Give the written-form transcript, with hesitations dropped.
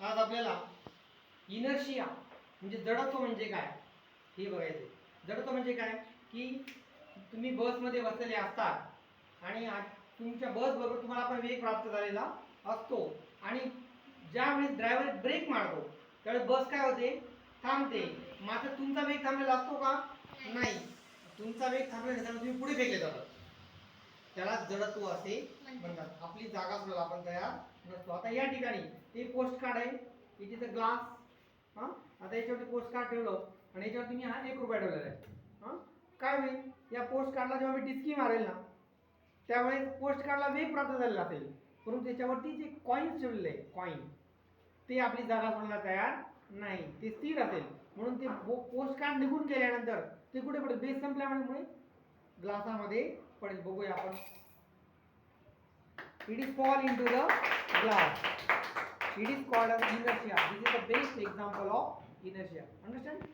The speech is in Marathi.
आज आपल्याला इनर्शिया म्हणजे जडत्व म्हणजे काय हे बघायचं. जडत्व म्हणजे काय की तुम्ही बसमध्ये बसलेले असतात आणि तुमच्या बस बरोबर तुम्हाला पण वेग प्राप्त झालेला असतो आणि ज्यावेळेस ड्रायव्हर ब्रेक मारतो त्यावेळेस बस काय होते थांबते. मात्र तुमचा वेग थांबलेला असतो का नाही. तुमचा वेग थांबलेला नसताना तुम्ही पुढे फेकले जातात. त्याला जडत्व असे म्हणतात. आपली जागा सोडायला आपण तयार नसतो. आता या ठिकाणी ते पोस्ट कार्ड आहे इट इज अ ग्लास. आता याच्यावरती पोस्ट कार्ड ठेवलं आणि याच्यावर तुम्ही हा 1 रुपया ठेवलेला आहे. काय होईल या पोस्ट कार्डला जेव्हा मी डिस्की मारेल ना त्यावेळेस पोस्ट कार्डला वेग प्राप्त झालेला असेल परंतु त्याच्यावरती जे कॉईन्स ठेवलेले आहे कॉईन ते आपली जागा सोडण्यास तयार नाही. ते स्थिर असेल म्हणून ते पोस्ट कार्ड निघून गेल्यानंतर ते कुठे पडेल बेस संपल्यामुळे ग्लासामध्ये पडेल. बघूया आपण. It is fall into the glass. It is called as inertia. This is the best example of inertia. Understand?